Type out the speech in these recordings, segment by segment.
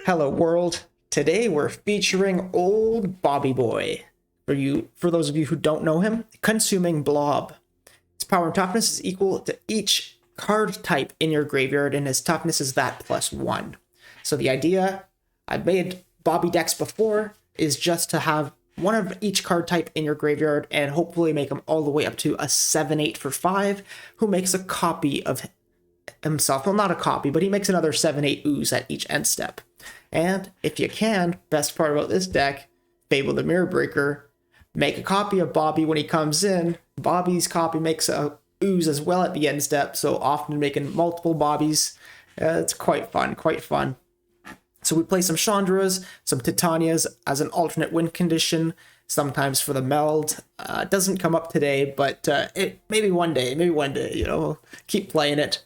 Hello world. Today we're featuring old Bobby Boy. For those of you who don't know him, consuming Blob. Its power and toughness is equal to each card type in your graveyard, and his toughness is that +1. So the idea, I've made Blob Decks before, is just to have one of each card type in your graveyard and hopefully make them all the way up to a 7/8 for 5, who makes a copy of himself. Well, not a copy, but he makes another 7/8 ooze at each end step. And if you can, best part about this deck, Fable the Mirror Breaker, make a copy of Bobby when he comes in. Bobby's copy makes a ooze as well at the end step, so often making multiple Bobbies. It's quite fun, quite fun. So we play some Chandras, some Titanias as an alternate win condition, sometimes for the meld. Doesn't come up today, but maybe one day, you know, keep playing it.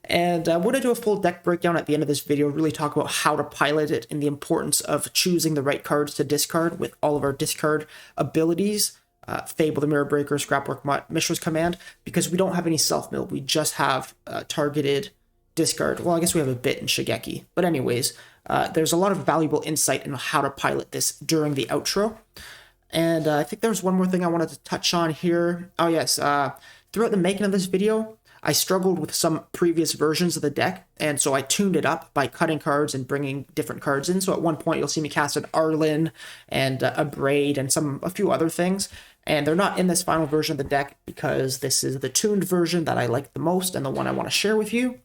And we're going to do a full deck breakdown at the end of this video, really talk about how to pilot it and the importance of choosing the right cards to discard with all of our discard abilities. Fable the Mirror Breaker, Scrapwork Mutt, Mishra's Command, because we don't have any self-mill. We just have targeted discard. Well, I guess we have a bit in Shigeki. But anyways, there's a lot of valuable insight in how to pilot this during the outro. And I think there's one more thing I wanted to touch on here. Oh yes, throughout the making of this video, I struggled with some previous versions of the deck, and so I tuned it up by cutting cards and bringing different cards in. So at one point, you'll see me cast an Arlen and a Braid and a few other things, and they're not in this final version of the deck because this is the tuned version that I like the most and the one I want to share with you.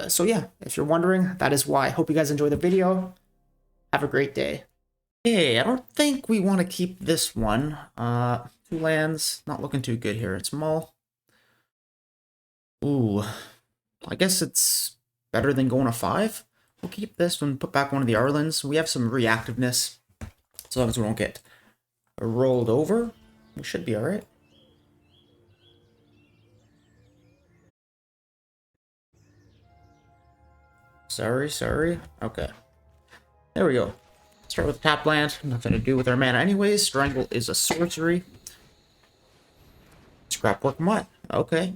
So yeah, if you're wondering, that is why. Hope you guys enjoy the video. Have a great day. Hey, I don't think we want to keep this one. 2 lands, not looking too good here. It's Mull. Ooh, I guess it's better than going to 5. We'll keep this and put back one of the Arlens. We have some reactiveness, as long as we don't get rolled over. We should be alright. Sorry. Okay. There we go. Start with tap land. Nothing to do with our mana anyways. Strangle is a sorcery. Scrapwork Mutt. Okay.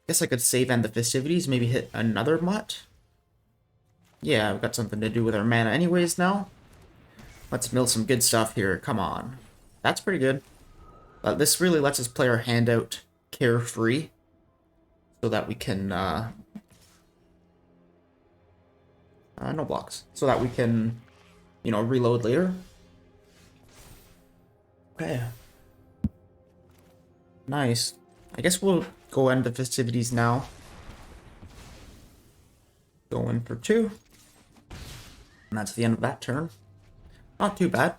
Guess I could save End the Festivities, maybe hit another Mutt. Yeah, I've got something to do with our mana anyways now. Let's mill some good stuff here. Come on. That's pretty good. This really lets us play our hand out carefree, so that we can... no blocks. So that we can, you know, reload later. Okay. Nice. I guess we'll go end the festivities now. Go in for 2. And that's the end of that turn. Not too bad.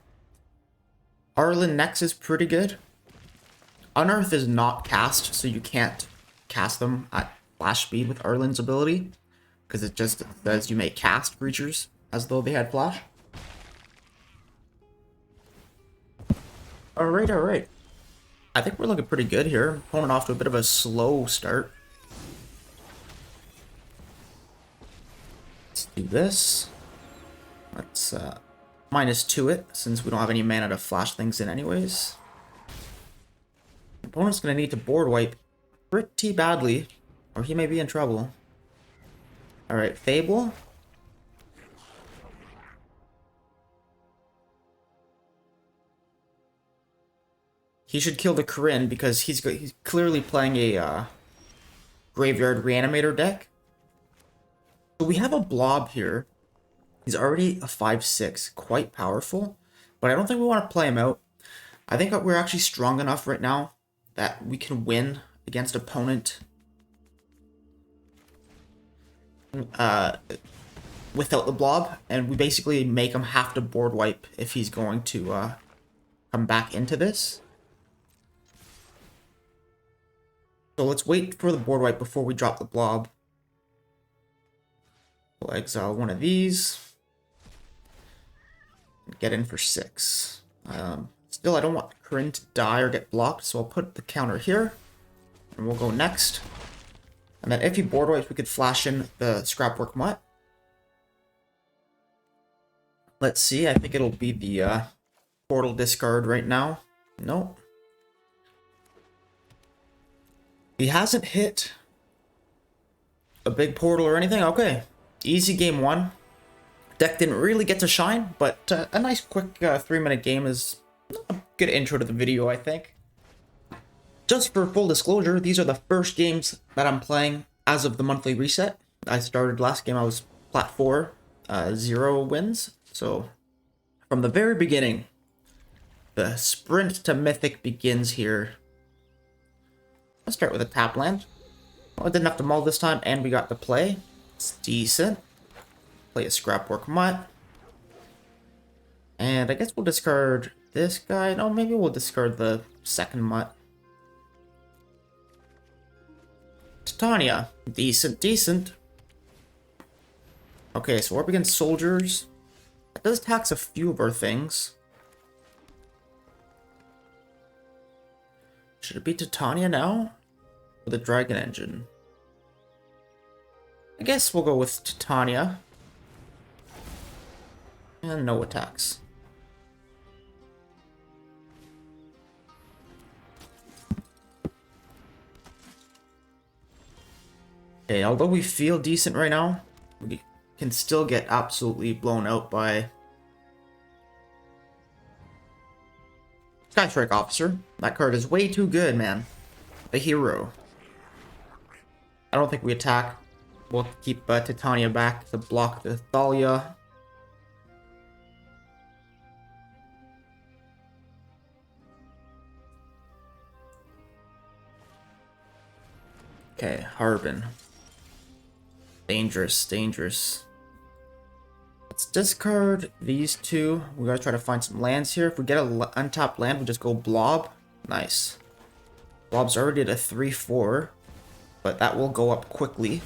Arlen next is pretty good. Unearth is not cast, so you can't cast them at flash speed with Arlen's ability, because it just says you may cast creatures as though they had flash. Alright. I think we're looking pretty good here. Opponent off to a bit of a slow start. Let's do this. Let's -2 it, since we don't have any mana to flash things in anyways. Opponent's going to need to board wipe pretty badly, or he may be in trouble. Alright, Fable. He should kill the Corinne because he's clearly playing a Graveyard Reanimator deck. So we have a Blob here. He's already a 5/6, quite powerful, but I don't think we want to play him out. I think we're actually strong enough right now that we can win against opponent without the Blob, and we basically make him have to board wipe if he's going to come back into this. So let's wait for the board wipe before we drop the Blob. We'll exile one of these. Get in for 6. Still, I don't want Corinne to die or get blocked, so I'll put the counter here. And we'll go next. And then if he board wipes, we could flash in the Scrapwork Mutt. Let's see, I think it'll be the portal discard right now. Nope. He hasn't hit a big portal or anything. Okay. Easy game 1. Deck didn't really get to shine, but a nice quick 3-minute game is a good intro to the video, I think. Just for full disclosure, these are the first games that I'm playing as of the monthly reset. I started last game, I was plat 4, 0 wins. So from the very beginning, the sprint to mythic begins here. Let's start with a tap land. Well, I didn't have to mull this time, and we got to play. It's decent. Play a Scrapwork Mutt. And I guess we'll discard this guy. No, maybe we'll discard the second Mutt. Titania. Decent, decent. Okay, so we're up against soldiers. That does tax a few of our things. Should it be Titania now? Or the Dragon Engine? I guess we'll go with Titania. And no attacks. Okay, although we feel decent right now, we can still get absolutely blown out by Skystrike Officer. That card is way too good, man. The hero. I don't think we attack. We'll keep Titania back to block the Thalia. Okay, Harbin. Dangerous, dangerous. Let's discard these two. We gotta try to find some lands here. If we get an untapped land, we just go Blob. Nice. Blob's already at a 3-4, but that will go up quickly.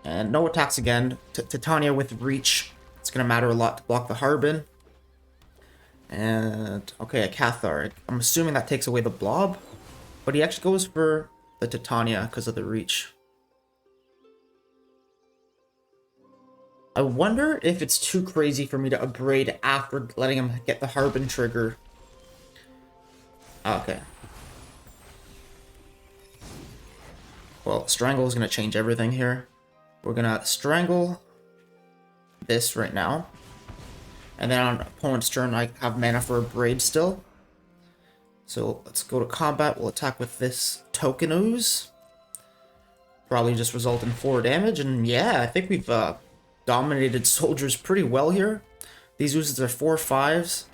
And no attacks again. Titania with Reach. It's gonna matter a lot to block the Harbin. And, okay, a Cathar. I'm assuming that takes away the Blob, but he actually goes for the Titania because of the Reach. I wonder if it's too crazy for me to Abrade after letting him get the Harbin trigger. Okay. Well, Strangle is going to change everything here. We're going to Strangle this right now. And then on opponent's turn, I have mana for Abrade still. So let's go to combat. We'll attack with this Token Ooze. Probably just result in 4 damage. And yeah, I think we've dominated soldiers pretty well here. These oozes are 4/5s.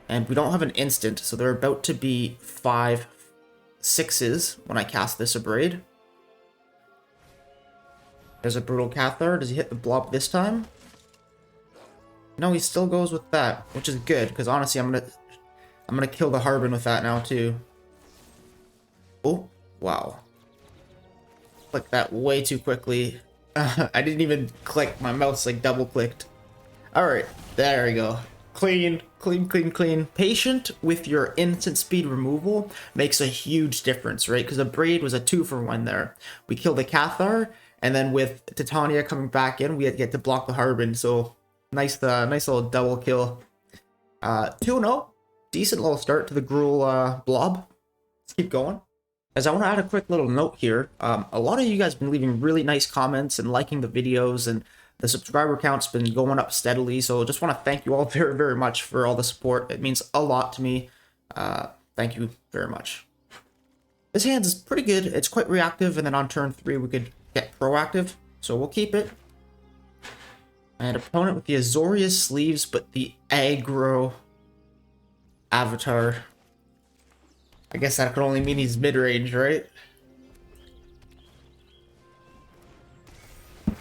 And we don't have an instant, so they're about to be 5/6s when I cast this Abrade. There's a Brutal Cathar. Does he hit the Blob this time? No, he still goes with that, which is good, because honestly, I'm gonna kill the Harbin with that now too. Oh, wow. Click that way too quickly. I didn't even click, my mouse like double clicked. Alright, there we go. Clean, clean, clean, clean. Patient with your instant speed removal makes a huge difference, right? Because the Abrade was a 2-for-1 there. We killed the Cathar, and then with Titania coming back in, we had to get to block the Harbin, so nice little double kill. 2-0. Decent little start to the Gruul Blob. Let's keep going. As I want to add a quick little note here, a lot of you guys have been leaving really nice comments and liking the videos, and the subscriber count's been going up steadily, so just want to thank you all very, very much for all the support. It means a lot to me. Thank you very much. This hand is pretty good. It's quite reactive, and then on turn 3 we could get proactive, so we'll keep it. And opponent with the Azoria Sleeves, but the aggro avatar. I guess that could only mean he's mid-range, right?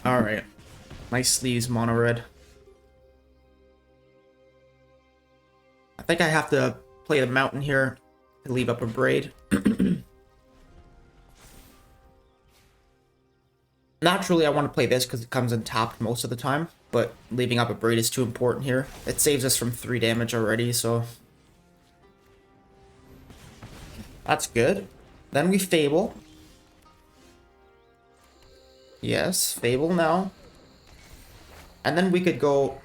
Alright. Nice sleeves, mono red. I think I have to play the mountain here to leave up Abrade. Naturally, I want to play this because it comes in tapped most of the time, but leaving up Abrade is too important here. It saves us from 3 damage already, so that's good. Then we Fable. Yes, Fable now. And then we could go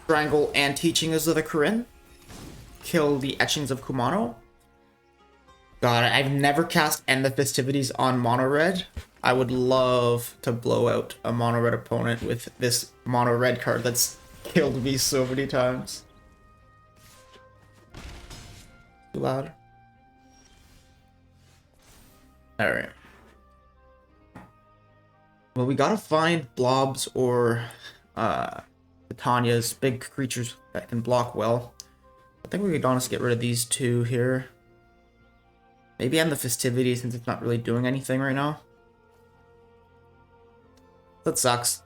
Strangle and Teaching of the Corinne. Kill the Etchings of Kumano. God, I've never cast End the Festivities on mono red. I would love to blow out a mono red opponent with this mono red card that's killed me so many times. Too loud. Alright. Well, we gotta find blobs or Titania's big creatures that can block well. I think we could honestly get rid of these two here. Maybe end the festivity since it's not really doing anything right now. That sucks.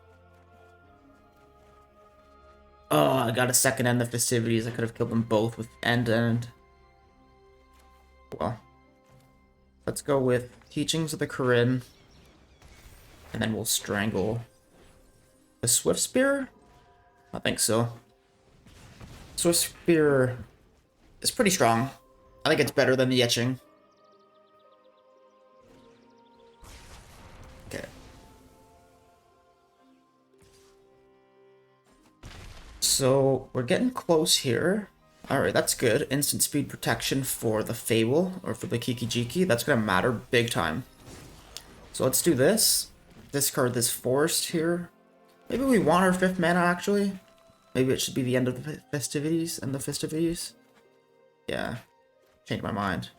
Oh, I got a second end the festivities. I could have killed them both with end. Well, let's go with Teachings of the Corinne. And then we'll strangle the Swift Spear? I think so. Swift Spear is pretty strong. I think it's better than the Etching. Okay. So we're getting close here. Alright, that's good. Instant speed protection for the Fable, or for the Kiki-Jiki. That's going to matter big time. So let's do this. Discard this Forest here. Maybe we want our 5th mana, actually. Maybe it should be the end of the festivities. Yeah. Changed my mind.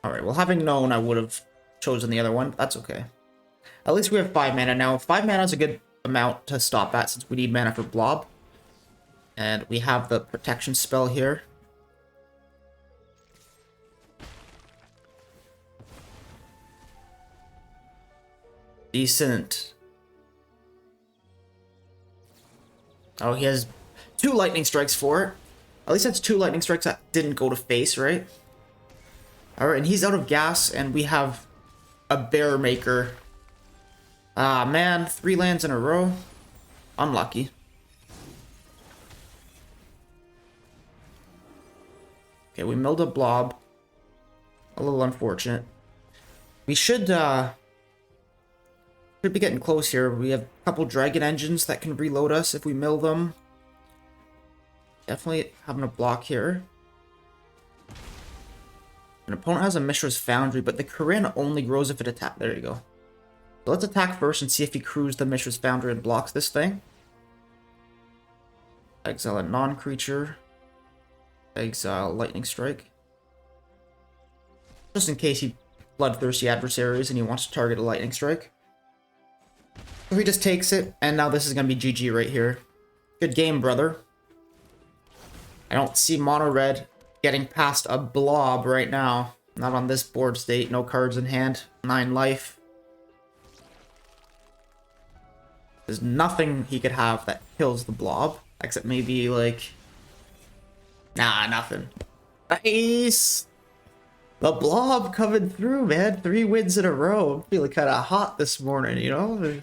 Alright, well, having known I would have chosen the other one. That's okay. At least we have 5 mana now. 5 mana is a good amount to stop at since we need mana for Blob. And we have the protection spell here. Decent. Oh, he has 2 lightning strikes for it. At least that's 2 lightning strikes that didn't go to face, right? Alright, and he's out of gas, and we have a Bear Maker. Ah, man, 3 lands in a row. Unlucky. Okay, we milled a Blob. A little unfortunate. We should be getting close here. We have a couple Dragon Engines that can reload us if we mill them. Definitely having a block here. An opponent has a Mishra's Foundry, but the Corinne only grows if it attacks. There you go. So let's attack first and see if he crews the Mishra's Foundry and blocks this thing. Exile a non-creature. Exile Lightning Strike. Just in case he bloodthirsty adversaries and he wants to target a Lightning Strike. So he just takes it, and now this is going to be GG right here. Good game, brother. I don't see mono red getting past a Blob right now. Not on this board state. No cards in hand. 9 life. There's nothing he could have that kills the Blob. Except maybe, like... Nah, nothing. Nice! The Blob coming through, man. 3 wins in a row. I'm feeling kind of hot this morning, you know?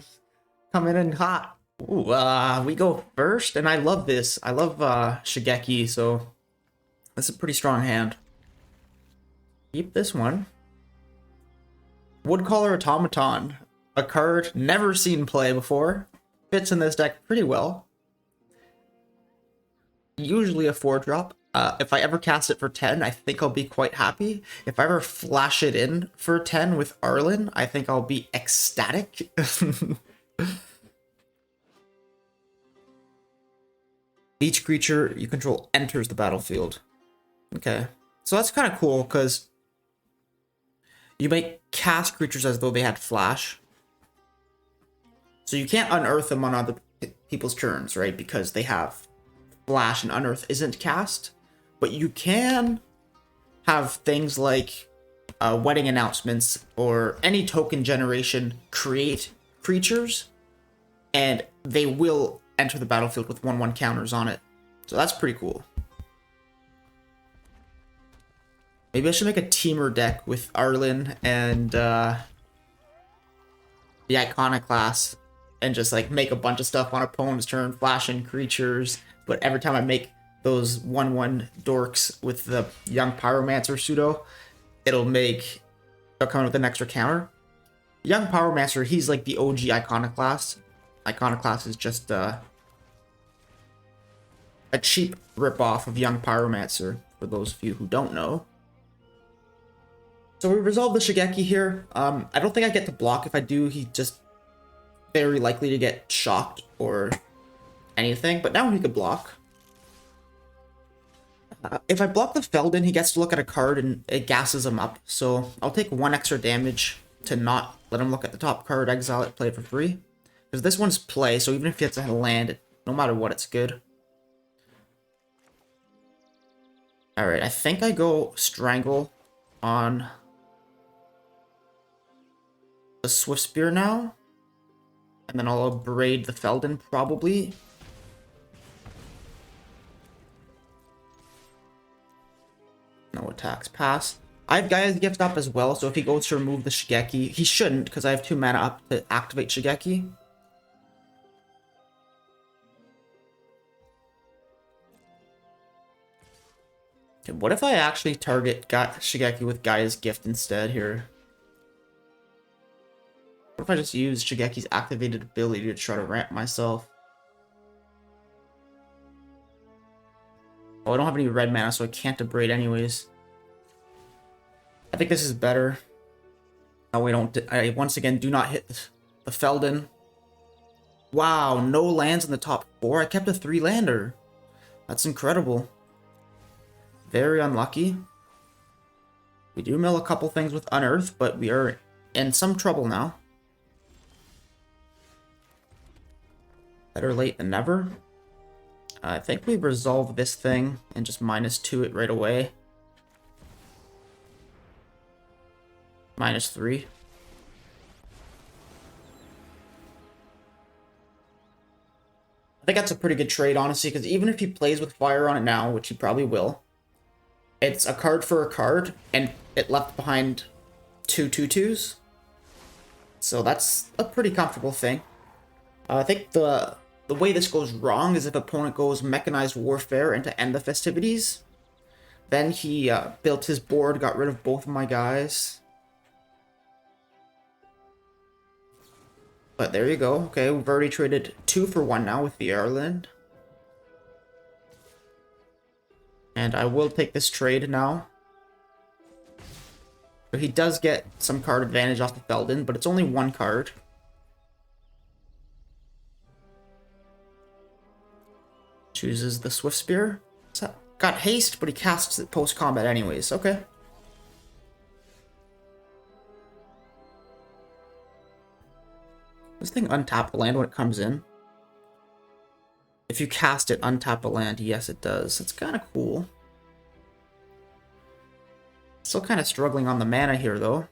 Coming in hot. Ooh, we go first, and I love this. I love Shigeki, so that's a pretty strong hand. Keep this one. Woodcaller Automaton. A card never seen play before. Fits in this deck pretty well. Usually a 4-drop. If I ever cast it for 10, I think I'll be quite happy. If I ever flash it in for 10 with Arlen, I think I'll be ecstatic. Each creature you control enters the battlefield. Okay. So that's kind of cool, because you may cast creatures as though they had flash. So you can't unearth them on other people's turns, right? Because they have flash and unearth isn't cast. But you can have things like wedding announcements or any token generation create creatures, and they will enter the battlefield with 1/1 counters on it. So that's pretty cool. Maybe I should make a teamer deck with Arlen and the Iconoclast, and just like make a bunch of stuff on opponent's turn, flashing creatures. But every time I make those 1/1 dorks with the Young Pyromancer pseudo, it'll come with an extra counter. Young Pyromancer, he's like the OG Iconoclast. Iconoclast is just a cheap ripoff of Young Pyromancer, for those of you who don't know. So we resolve the Shigeki here. I don't think I get to block. If I do, he's just very likely to get shocked or anything. But now he could block. If I block the Feldon, he gets to look at a card and it gasses him up. So I'll take 1 extra damage to not let him look at the top card, exile it, play it for free. Because this one's play, so even if he gets a land, no matter what, it's good. Alright, I think I go Strangle on the Swift Spear now. And then I'll braid the Feldon, probably. No attacks, pass. I have Gaia's Gift up as well, so if he goes to remove the Shigeki, he shouldn't, because I have 2 mana up to activate Shigeki. Okay, what if I actually target Shigeki with Gaia's Gift instead here? What if I just use Shigeki's activated ability to try to ramp myself? Oh, I don't have any red mana, so I can't abrade anyways. I think this is better. Now I once again do not hit the Feldon. Wow, no lands in the top 4. I kept a 3-lander. That's incredible. Very unlucky. We do mill a couple things with Unearth, but we are in some trouble now. Better late than never. I think we resolve this thing and just -2 it right away. -3. I think that's a pretty good trade, honestly, because even if he plays with fire on it now, which he probably will, it's a card for a card, and it left behind 2 2/2s. So that's a pretty comfortable thing. I think the way this goes wrong is if opponent goes Mechanized Warfare and to end the festivities. Then he built his board, got rid of both of my guys. But there you go. Okay, we've already traded 2 for 1 now with the Ireland. And I will take this trade now. So he does get some card advantage off the Feldon, but it's only 1 card. Chooses the Swift Spear. So, got haste, but he casts it post-combat anyways. Okay. This thing untap the land when it comes in. If you cast it, untap a land. Yes, it does. It's kind of cool. Still kind of struggling on the mana here, though.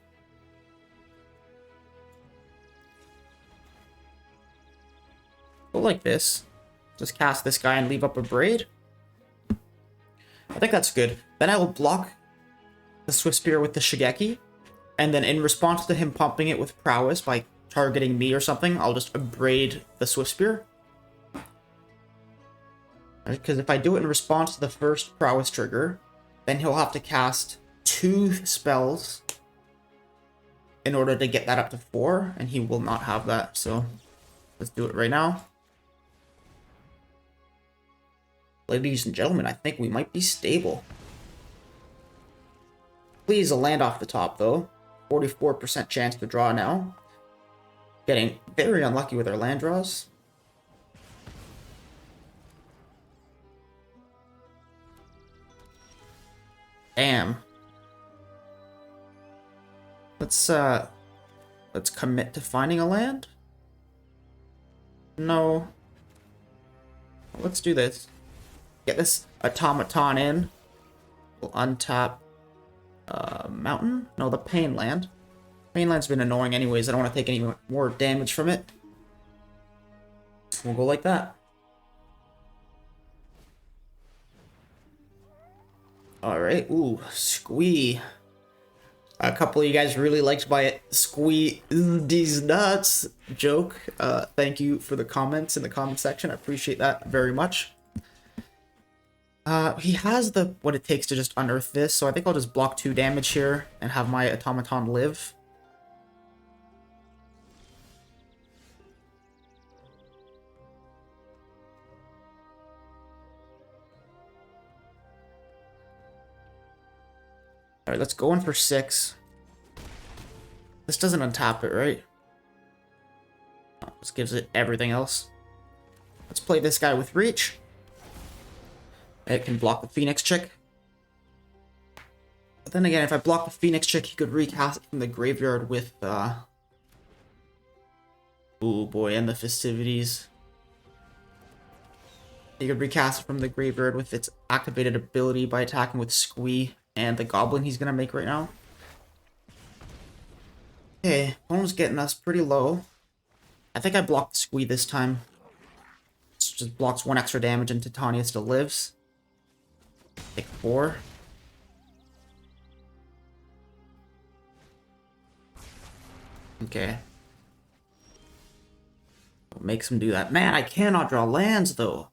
Go like this. Just cast this guy and leave up a braid. I think that's good. Then I will block the Swift Spear with the Shigeki. And then in response to him pumping it with Prowess by targeting me or something, I'll just braid the Swift Spear. Because if I do it in response to the first Prowess trigger, then he'll have to cast 2 spells in order to get that up to 4, and he will not have that, so let's do it right now. Ladies and gentlemen, I think we might be stable. Please a land off the top, though. 44% chance to draw now. Getting very unlucky with our land draws. Damn. Let's commit to finding a land. No. Let's do this. Get this automaton in. We'll untap mountain. No, the pain land. Pain land's been annoying anyways. I don't want to take any more damage from it. We'll go like that. Alright, ooh, squee. A couple of you guys really liked my squee these nuts joke. Thank you for the comments in the comment section. I appreciate that very much. He has what it takes to just unearth this, so I think I'll just block 2 damage here and have my automaton live. Alright, let's go in for 6. This doesn't untap it, right? Oh, this gives it everything else. Let's play this guy with reach. It can block the Phoenix chick. But then again, if I block the Phoenix chick, he could recast it from the graveyard with, oh boy, and the festivities. He could recast it from the graveyard with its activated ability by attacking with Squee and the Goblin he's gonna make right now. Okay, opponent's getting us pretty low. I think I blocked the Squee this time. It just blocks 1 extra damage and Titania still lives. Take 4. Okay. What makes him do that? Man, I cannot draw lands though.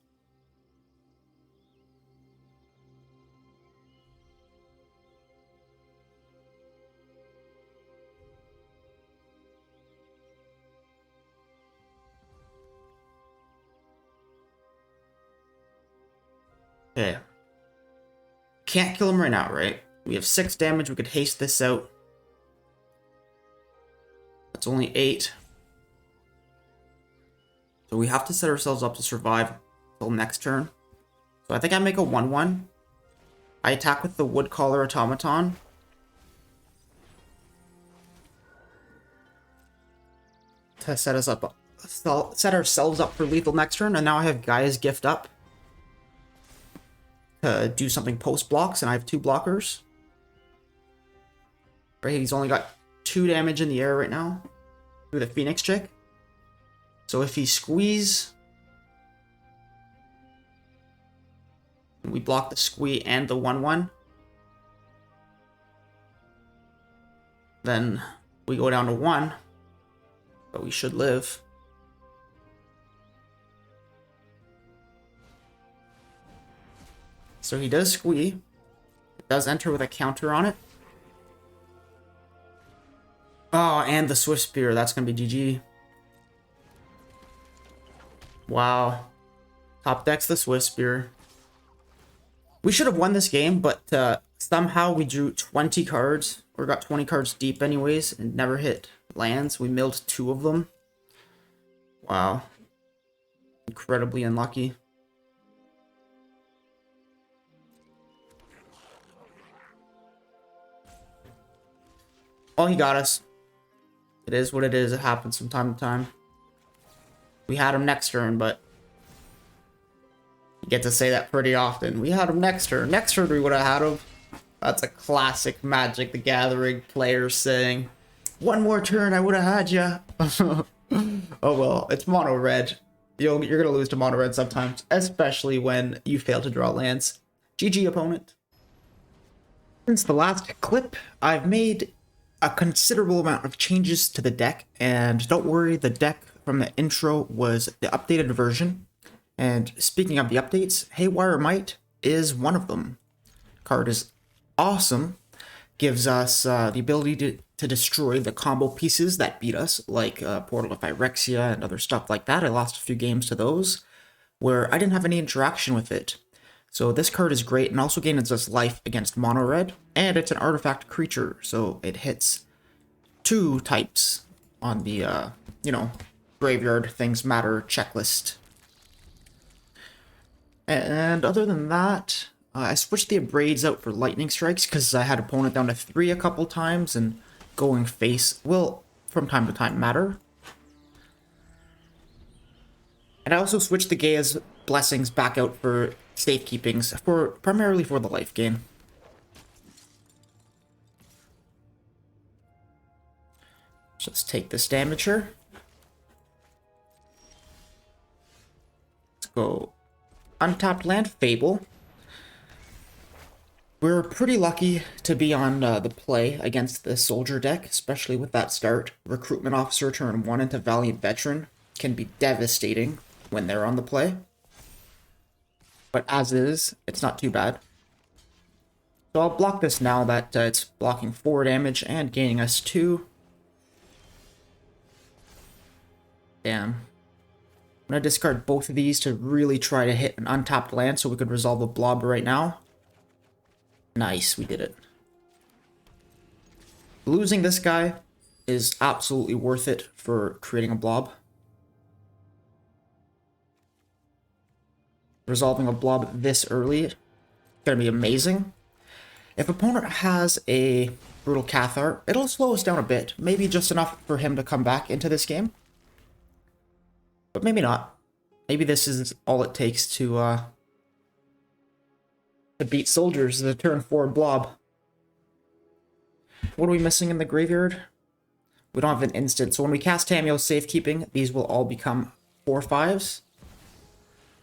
Okay. Can't kill him right now, right? We have 6 damage. We could haste this out. That's only 8. So we have to set ourselves up to survive until next turn. So I think I make a 1/1. I attack with the Woodcaller Automaton. To set us up, set ourselves up for lethal next turn, and now I have Gaia's Gift up to do something post blocks, and I have 2 blockers. Right, he's only got 2 damage in the air right now through the Phoenix chick. So if he squeeze, we block the Squee and the 1/1, then we go down to 1, but we should live. So he does Squee. It does enter with a counter on it. Oh, and the Swift Spear. That's going to be GG. Wow. Top decks the Swift Spear. We should have won this game, but somehow we drew 20 cards, or got 20 cards deep anyways, and never hit lands. We milled 2 of them. Wow. Incredibly unlucky. Oh, he got us. It is what it is. It happens from time to time. We had him next turn, but you get to say that pretty often. We had him next turn. Next turn we would have had him. That's a classic Magic the Gathering player saying, "One more turn, I would have had ya." Oh well, it's mono red. You're gonna lose to mono red sometimes, especially when you fail to draw lands. GG, opponent. Since the last clip, I've made a considerable amount of changes to the deck, and don't worry, the deck from the intro was the updated version. And speaking of the updates, Haywire Might is one of them. Card is awesome, gives us the ability to destroy the combo pieces that beat us, like Portal of Phyrexia and other stuff like that. I lost a few games to those where I didn't have any interaction with it. So this card is great, and also gains us life against mono red, and it's an artifact creature, so it hits 2 types on the graveyard things matter checklist. And other than that, I switched the Abrades out for lightning strikes because I had opponent down to 3 a couple times, and going face will from time to time matter. And I also switched the Gaia's Blessings back out for safekeepings, primarily for the life gain. Just take this damager. Let's go untapped land, Fable. We're pretty lucky to be on the play against the Soldier deck, especially with that start. Recruitment Officer turn 1 into Valiant Veteran can be devastating when they're on the play. But as is, it's not too bad. So I'll block this now that it's blocking 4 damage and gaining us 2. Damn. I'm going to discard both of these to really try to hit an untapped land so we could resolve the blob right now. Nice, we did it. Losing this guy is absolutely worth it for creating a blob. Resolving a blob this early is going to be amazing. If opponent has a Brutal Cathar, it'll slow us down a bit. Maybe just enough for him to come back into this game. But maybe not. Maybe this is all it takes to beat soldiers, the turn 4 blob. What are we missing in the graveyard? We don't have an instant, so when we cast Tamiyo's Safekeeping, these will all become 4/5s.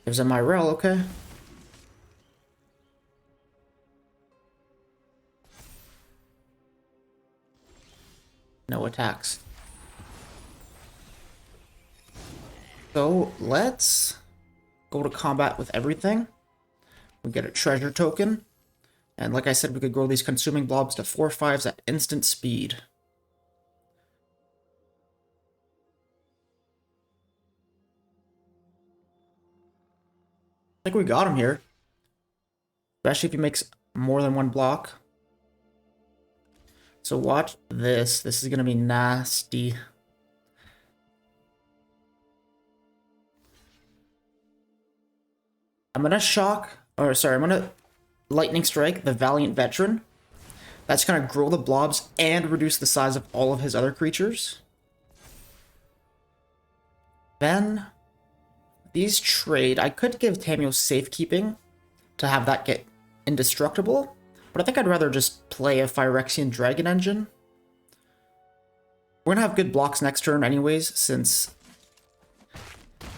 There's a Myrel, okay. No attacks. So let's go to combat with everything. We get a treasure token. And like I said, we could grow these consuming blobs to 4/5s at instant speed. I think we got him here. Especially if he makes more than one block. So watch this. This is going to be nasty. I'm going to Lightning Strike the Valiant Veteran. That's going to grow the blobs and reduce the size of all of his other creatures. Then, these trade. I could give Tamiyo Safekeeping to have that get indestructible, but I think I'd rather just play a Phyrexian Dragon Engine. We're going to have good blocks next turn anyways, since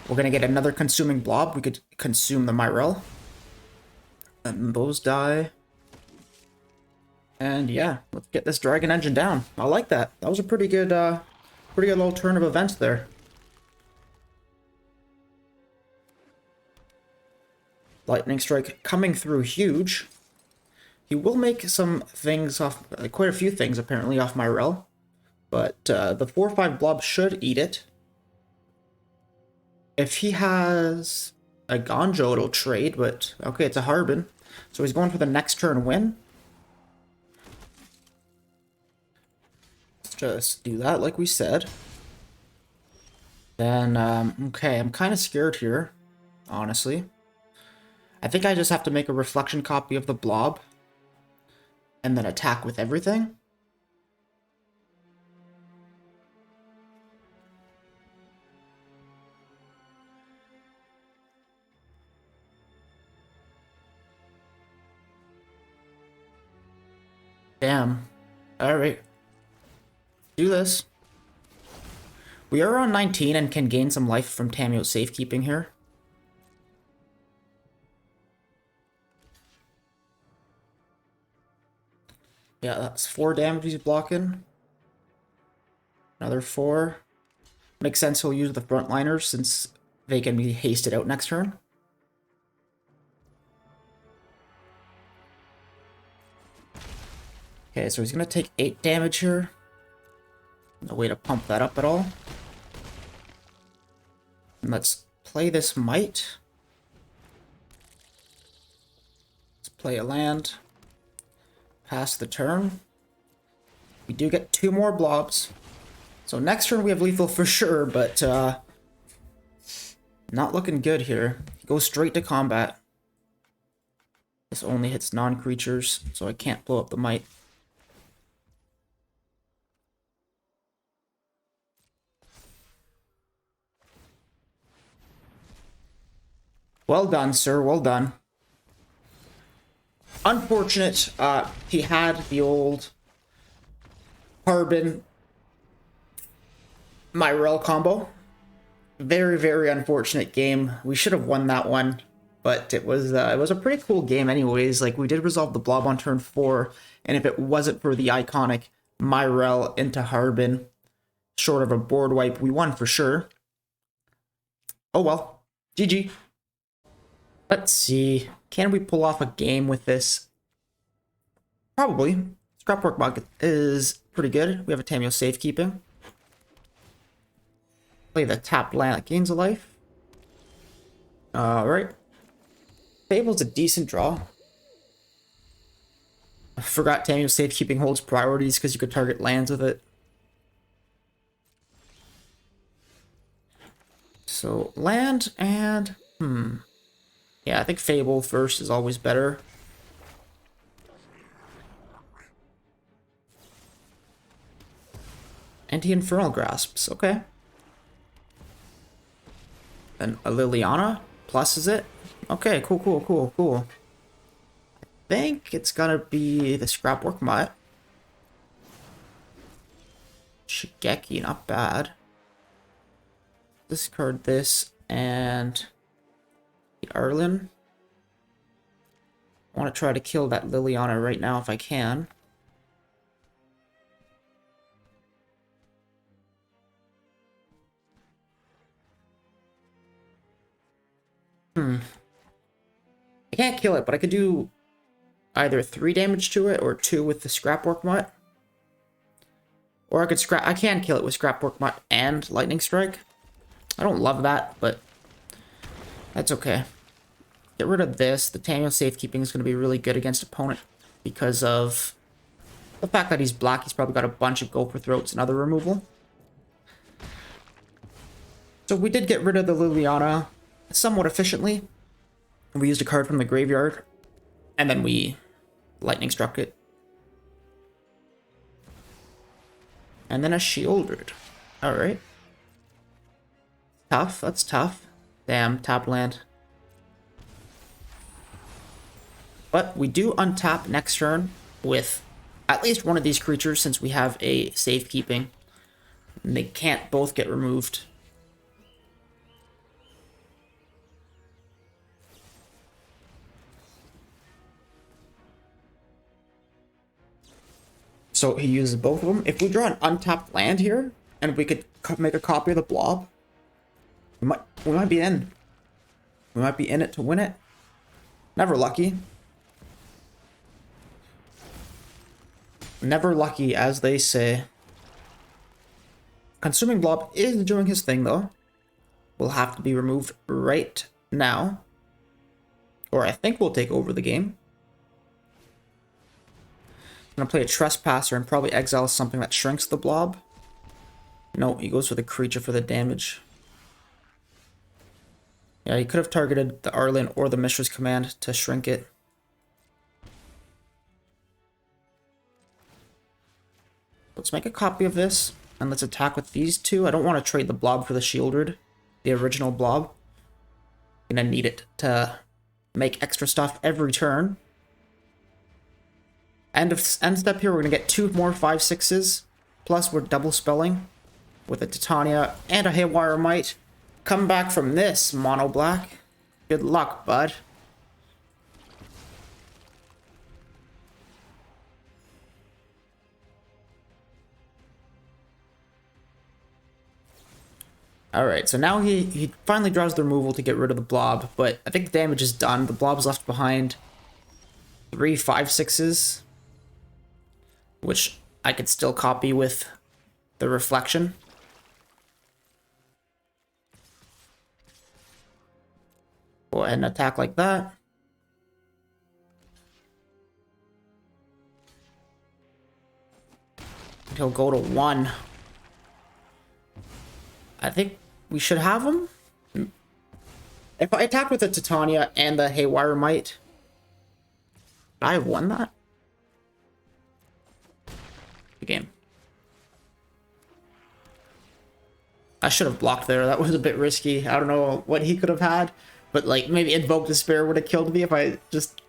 we're going to get another consuming blob. We could consume the Myrel. And those die. And yeah, let's get this Dragon Engine down. I like that. That was a pretty good little turn of events there. Lightning Strike coming through huge. He will make some things off, quite a few things apparently off Myrel. But the 4/5 blob should eat it. If he has a Gonjo, it'll trade, but okay, it's a Harbin. So he's going for the next turn win. Let's just do that like we said. Then, okay, I'm kind of scared here, honestly. I think I just have to make a reflection copy of the blob and then attack with everything. Damn. Alright. Do this. We are on 19 and can gain some life from Tamiyo's Safekeeping here. Yeah, that's 4 damage he's blocking. Another 4. Makes sense he'll use the frontliners since they can be hasted out next turn. Okay, so he's going to take 8 damage here. No way to pump that up at all. And let's play this Might. Let's play a land. Pass the turn. We do get 2 more blobs. So next turn we have lethal for sure, but not looking good here. He goes straight to combat. This only hits non-creatures, so I can't blow up the Might. Well done, sir. Well done. Unfortunate, he had the old Harbin Myrel combo. Very, very unfortunate game. We should have won that one, but it was a pretty cool game anyways. Like, we did resolve the blob on turn 4, and if it wasn't for the iconic Myrel into Harbin, short of a board wipe, we won for sure. Oh well. GG. Let's see. Can we pull off a game with this? Probably. Scrapwork Bucket is pretty good. We have a Tamiyo Safekeeping. Play the tapped land that gains a life. Alright. Fable's a decent draw. I forgot Tamiyo Safekeeping holds priorities because you could target lands with it. So land and yeah, I think Fable first is always better. Anti-Infernal Grasps, okay. And a Liliana plus is it? Okay, cool. I think it's gonna be the Scrapwork Mutt. Shigeki, not bad. Discard this and the Arlen. I want to try to kill that Liliana right now if I can. I can't kill it, but I could do either 3 damage to it or 2 with the Scrapwork Mutt. Or I could I can kill it with Scrapwork Mutt and Lightning Strike. I don't love that, but that's okay. Get rid of this. The Tamiyo Safekeeping is going to be really good against opponent because of the fact that he's black. He's probably got a bunch of Gopher Throats and other removal. So we did get rid of the Liliana somewhat efficiently. We used a card from the graveyard, and then we Lightning Struck it. And then a Shieldred. Alright. Tough, that's tough. Damn, top land. But we do untap next turn with at least one of these creatures since we have a safekeeping. And they can't both get removed. So he uses both of them. If we draw an untapped land here, and we could make a copy of the Blob, we might be in. We might be in it to win it. Never lucky. Never lucky, as they say. Consuming Blob is doing his thing, though. Will have to be removed right now. Or I think we'll take over the game. I'm gonna play a Trespasser and probably exile something that shrinks the Blob. No, he goes for the creature for the damage. Yeah, he could have targeted the Arlen or the Mishra's Command to shrink it. Let's make a copy of this, and let's attack with these two. I don't want to trade the Blob for the Shieldred, the original Blob. I'm gonna need it to make extra stuff every turn. End step here, we're gonna get 2 more 5/6s. Plus, we're double spelling with a Titania and a Haywire Might. Come back from this, Mono Black. Good luck, bud. Alright, so now he finally draws the removal to get rid of the Blob, but I think the damage is done. The Blob's left behind 3 5/6s. Which I could still copy with the Reflection. Go ahead and attack like that. He'll go to 1. I think we should have him. If I attacked with the Titania and the Haywire Might, would I have won that? Game. I should have blocked there. That was a bit risky. I don't know what he could have had, but like maybe Invoke Despair would have killed me if I just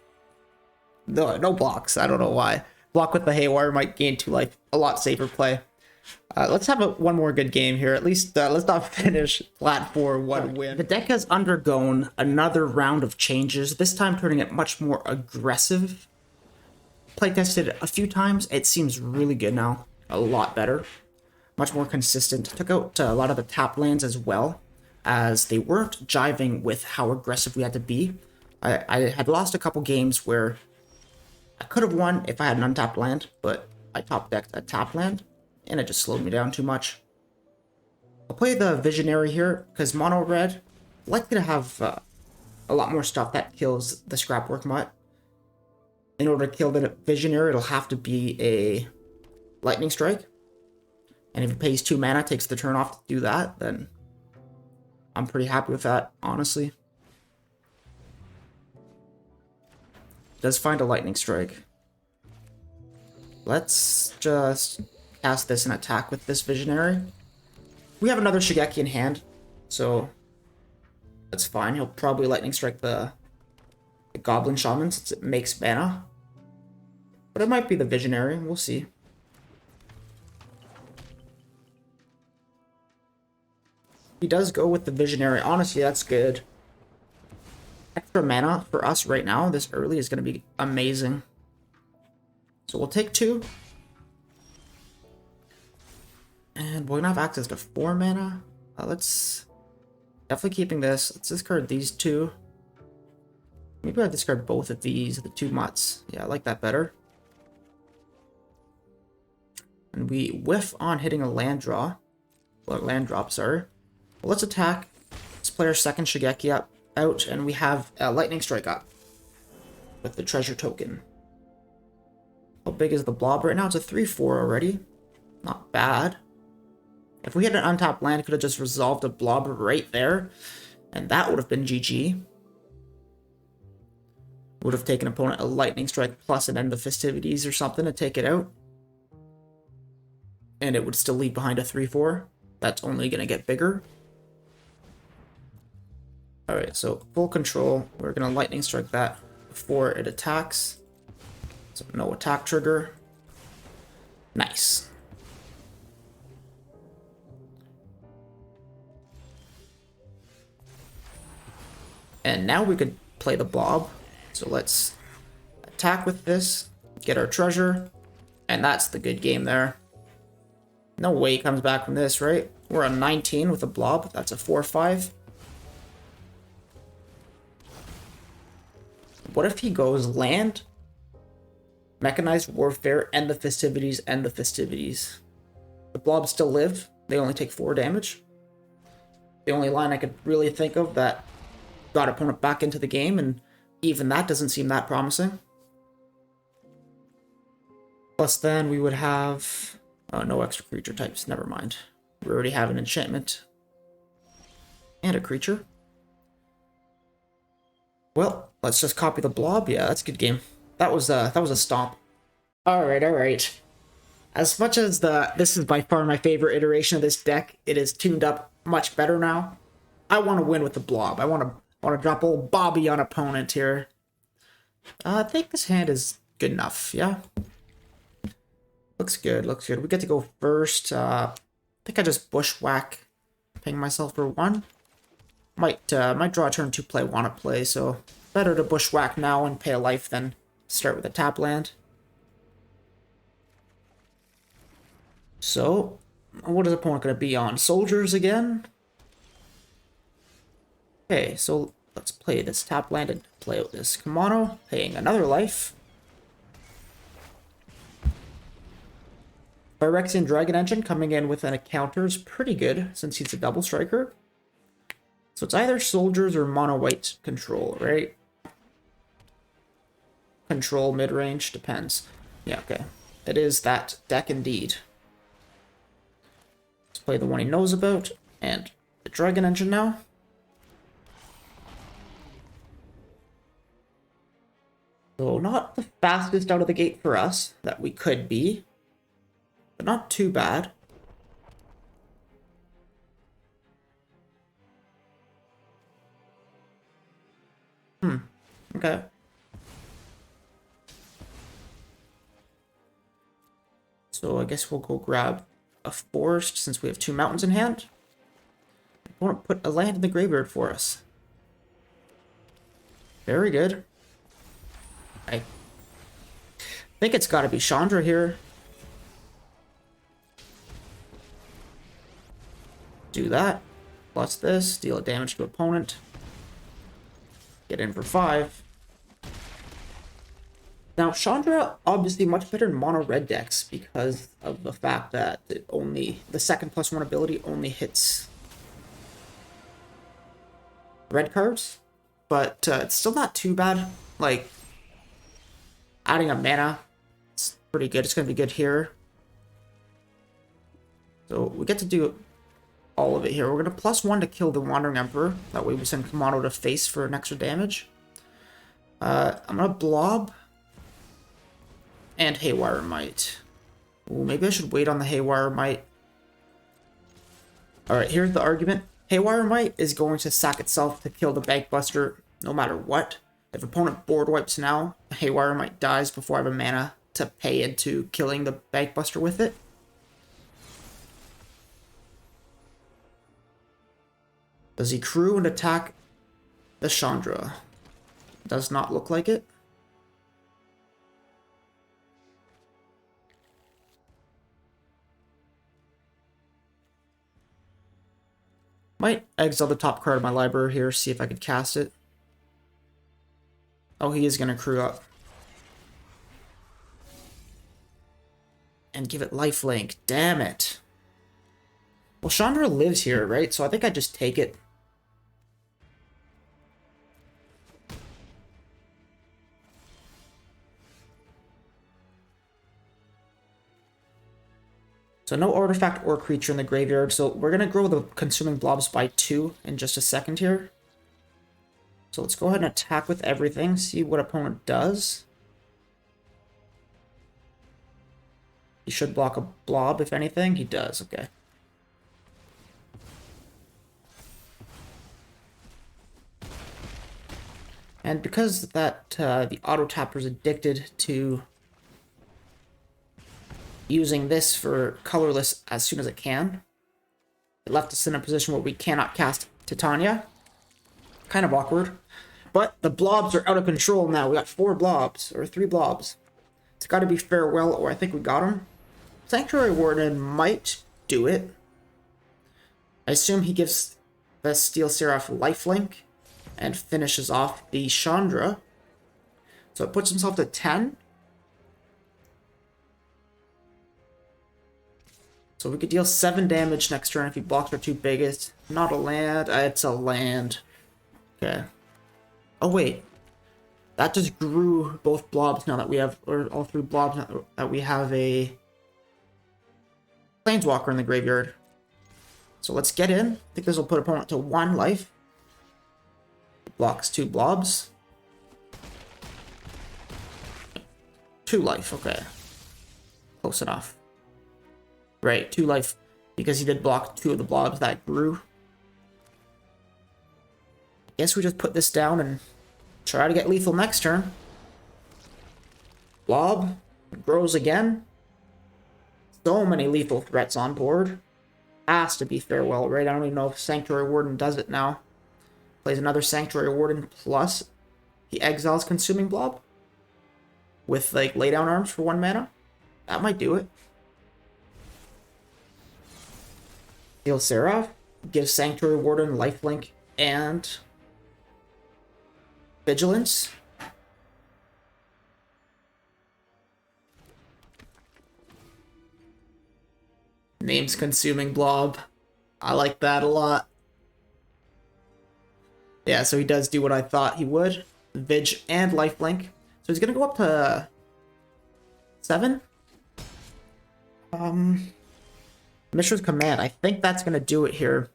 no blocks. I don't know why. Block with the Haywire might gain 2 life. A lot safer play. Let's have one more good game here. At least let's not finish flat for 1 win. The deck has undergone another round of changes. This time turning it much more aggressive. Playtested a few times. It seems really good now. A lot better. Much more consistent. Took out a lot of the tap lands as well, as they weren't jiving with how aggressive we had to be. I had lost a couple games where I could have won if I had an untapped land, but I top decked a tap land, and it just slowed me down too much. I'll play the Visionary here, because mono red, likely to have a lot more stuff that kills the Scrapwork Mutt. In order to kill the Visionary, it'll have to be a Lightning Strike. And if it pays 2 mana, takes the turn off to do that, then I'm pretty happy with that, honestly. Does find a lightning strike. Let's just cast this and attack with this visionary. We have another Shigeki in hand, so that's fine. He'll probably lightning strike the goblin shaman since it makes mana. But it might be the visionary, we'll see. He does go with the visionary. Honestly, that's good. Extra mana for us right now, this early, is going to be amazing. So we'll take 2. And we're going to have access to 4 mana. Let's... Definitely keeping this. Let's discard these 2. Maybe I discard both of these, the 2 mutts. Yeah, I like that better. And we whiff on hitting a land draw. Well, land drop, sorry. Well, let's attack. Let's play our second Shigeki out, and we have a lightning strike up with the treasure token. How big is the blob right now? It's a 3/4 already. Not bad. If we had an untapped land, could have just resolved a blob right there, and that would have been GG. Would have taken opponent a lightning strike plus an end of festivities or something to take it out. And it would still leave behind a 3/4. That's only going to get bigger. Alright, so full control. We're going to lightning strike that before it attacks. So no attack trigger. Nice. And now we could play the blob. So let's attack with this, get our treasure, and that's the good game there. No way he comes back from this, right? We're on 19 with a blob. That's a 4/5. What if he goes land, mechanized warfare, end the festivities, end the festivities? The blobs still live. They only take 4 damage. The only line I could really think of that got opponent back into the game, and even that doesn't seem that promising. Plus then we would have... Oh, no extra creature types, never mind. We already have an enchantment. And a creature. Well, let's just copy the blob. Yeah, that's a good game. That was a stomp. Alright. As much as this is by far my favorite iteration of this deck, it is tuned up much better now. I want to win with the blob. I want to drop old Bobby on opponent here. I think this hand is good enough, yeah? Looks good. We get to go first. I think I just bushwhack, ping myself for 1. Might draw a turn 2 play, want to play, so better to bushwhack now and pay a life than start with a tap land. So, what is the opponent going to be on? Soldiers again? Okay, so let's play this tap land and play out this Kamano, paying another life. Phyrexian Dragon Engine coming in with a counter is pretty good since he's a double striker. So it's either soldiers or mono white control, right? Control mid-range, depends. Yeah, okay. It is that deck indeed. Let's play the one he knows about, and the Dragon Engine now. So not the fastest out of the gate for us that we could be, but not too bad. Okay. So I guess we'll go grab a forest since we have 2 mountains in hand. I want to put a land in the graveyard for us. Very good. I think it's got to be Chandra here. Do that. Plus this. Deal damage to opponent. Get in for 5. Now, Chandra obviously much better in mono red decks because of the fact that the second +1 ability only hits red cards, but it's still not too bad. Like, adding a mana, it's pretty good. It's going to be good here. So we get to do all of it here. We're going to +1 to kill the Wandering Emperor. That way we send Kamado to face for an extra damage. I'm going to Blob and Haywire Might. Ooh, maybe I should wait on the Haywire Might. Alright, here's the argument. Haywire Might is going to sack itself to kill the Bankbuster no matter what. If opponent board wipes now, Haywire Might dies before I have a mana to pay into killing the Bankbuster with it. Does he crew and attack the Chandra? Does not look like it. Might exile the top card of my library here, see if I could cast it. Oh, he is going to crew up. And give it lifelink. Damn it. Well, Chandra lives here, right? So I think I just take it. So no artifact or creature in the graveyard. So we're going to grow the consuming blobs by 2 in just a second here. So let's go ahead and attack with everything. See what opponent does. He should block a blob, if anything. He does, okay. And because that the auto tapper is addicted to using this for colorless as soon as it can, it left us in a position where we cannot cast Titania. Kind of awkward. But the blobs are out of control now. We got 4 blobs, or 3 blobs. It's got to be Farewell, or I think we got him. Sanctuary Warden might do it. I assume he gives the Steel Seraph lifelink and finishes off the Chandra. So it puts himself to 10. So we could deal 7 damage next turn if he blocks our 2 biggest. Not a land. It's a land. Okay. Oh, wait. That just grew both blobs now that we have, or all 3 blobs now that we have a Planeswalker in the graveyard. So let's get in. I think this will put opponent to 1 life. Blocks 2 blobs. 2 life, okay. Close enough. Right, 2 life, because he did block 2 of the blobs that grew. Guess we just put this down and try to get lethal next turn. Blob grows again. So many lethal threats on board. Has to be Farewell, right? I don't even know if Sanctuary Warden does it now. Plays another Sanctuary Warden, plus he exiles Consuming Blob with, like, Laydown Arms for 1 mana. That might do it. Steel Seraph gives Sanctuary Warden lifelink and Vigilance. Names Consuming Blob. I like that a lot. Yeah, so he does do what I thought he would. Vig and lifelink. So he's going to go up to 7. Mishra's Command. I think that's going to do it here.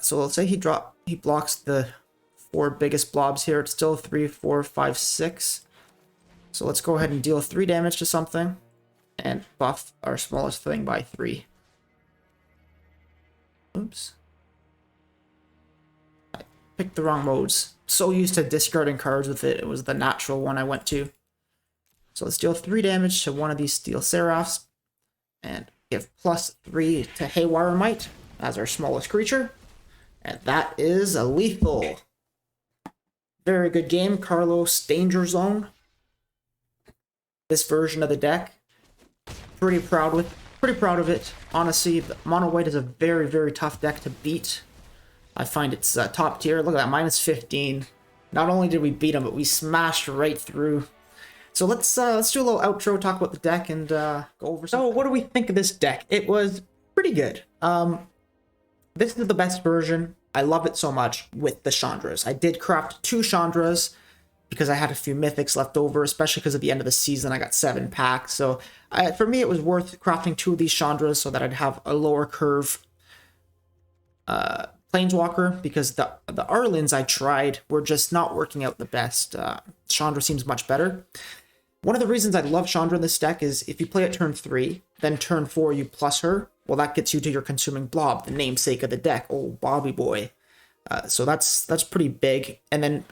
So let's say he blocks the 4 biggest blobs here. It's still 3, 4, 5, 6. So let's go ahead and deal 3 damage to something and buff our smallest thing by 3. Oops. I picked the wrong modes. So used to discarding cards with it. It was the natural one I went to. So let's deal 3 damage to one of these Steel Seraphs and give +3 to Haywire Might as our smallest creature. And that is a lethal. Very good game, Carlos. Danger Zone. This version of the deck. Pretty proud of it. Honestly, Mono White is a very, very tough deck to beat. I find it's top tier. Look at that, -15. Not only did we beat him, but we smashed right through. So let's do a little outro, talk about the deck, and go over some. So what do we think of this deck? It was pretty good. This is the best version. I love it so much with the Chandras. I did craft 2 Chandras because I had a few mythics left over, especially because at the end of the season I got 7 packs. So for me, it was worth crafting 2 of these Chandras so that I'd have a lower curve Planeswalker, because the Arlins I tried were just not working out the best. Chandra seems much better. One of the reasons I love Chandra in this deck is if you play at turn 3, then turn 4 you plus her, well, that gets you to your Consuming Blob, the namesake of the deck, old Bobby Boy. So that's pretty big. And then,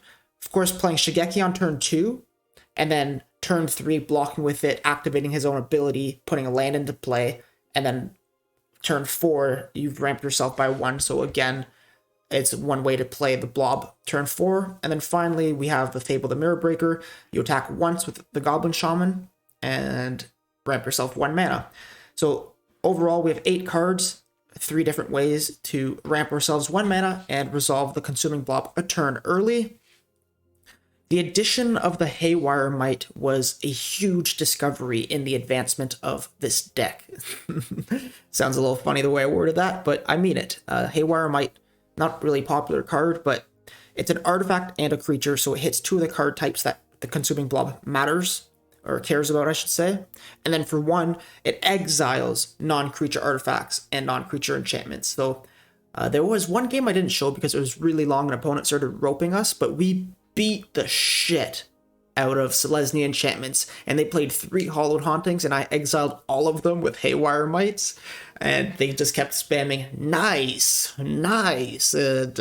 of course, playing Shigeki on turn 2, and then turn 3 blocking with it, activating his own ability, putting a land into play, and then turn 4, you've ramped yourself by 1. So again, it's one way to play the Blob turn 4. And then finally, we have the Fable the Mirror Breaker. You attack once with the Goblin Shaman and ramp yourself 1 mana. So overall, we have 8 cards, 3 different ways to ramp ourselves 1 mana and resolve the Consuming Blob a turn early. The addition of the Haywire Might was a huge discovery in the advancement of this deck. Sounds a little funny the way I worded that, but I mean it. Haywire Might, not really popular card, but it's an artifact and a creature, so it hits 2 of the card types that the Consuming Blob matters, or cares about, I should say. And then for 1, it exiles non-creature artifacts and non-creature enchantments. So there was one game I didn't show because it was really long and opponent started roping us, but we beat the shit out of Selesnya enchantments, and they played 3 Hallowed Hauntings, and I exiled all of them with Haywire Mights, and they just kept spamming nice. And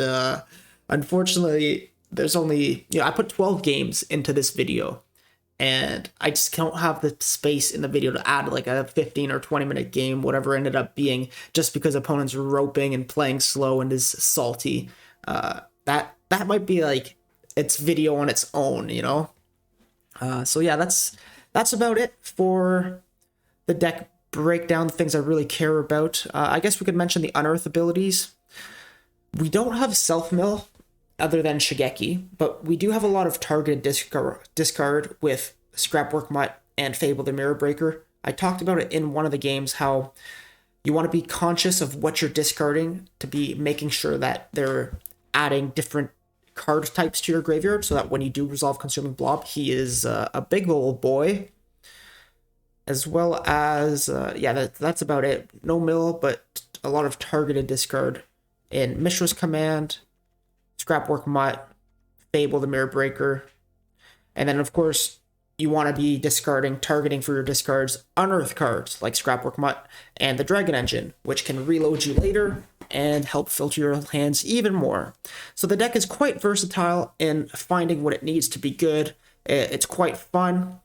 unfortunately, there's only, I put 12 games into this video, and I just don't have the space in the video to add like a 15 or 20 minute game, whatever it ended up being, just because opponents are roping and playing slow and is salty. That might be like its video on its own, so yeah, that's about it for the deck breakdown, the things I really care about. I guess we could mention the Unearth abilities. We don't have Self-Mill other than Shigeki, but we do have a lot of targeted discard with Scrapwork Mutt and Fable the Mirror Breaker. I talked about it in one of the games, how you want to be conscious of what you're discarding to be making sure that they're adding different card types to your graveyard, so that when you do resolve Consuming Blob, he is a big old boy. As well as, that's about it. No mill, but a lot of targeted discard in Mishra's Command, Scrapwork Mutt, Fable the Mirror Breaker. And then, of course, you want to be targeting for your discards Unearth cards like Scrapwork Mutt and the Dragon Engine, which can reload you later and help filter your hands even more. So the deck is quite versatile in finding what it needs to be good. It's quite fun.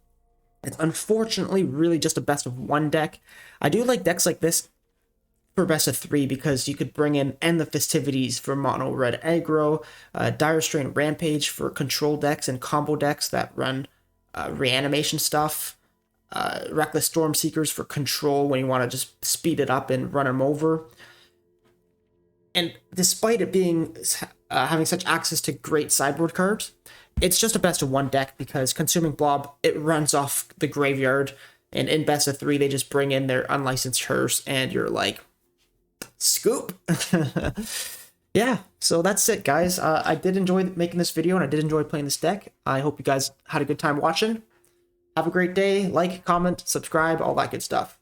It's unfortunately really just a best of 1 deck. I do like decks like this for best of 3 because you could bring in End the Festivities for mono red aggro, Dire Strain Rampage for control decks and combo decks that run reanimation stuff, Reckless Storm Seekers for control when you want to just speed it up and run them over. And despite it being having such access to great sideboard cards, it's just a best of 1 deck because Consuming Blob, it runs off the graveyard, and in best of 3 they just bring in their unlicensed hearse and you're like, scoop. Yeah, so that's it, guys. I did enjoy making this video and I did enjoy playing this deck. I hope you guys had a good time watching. Have a great day. Like, comment, subscribe, all that good stuff.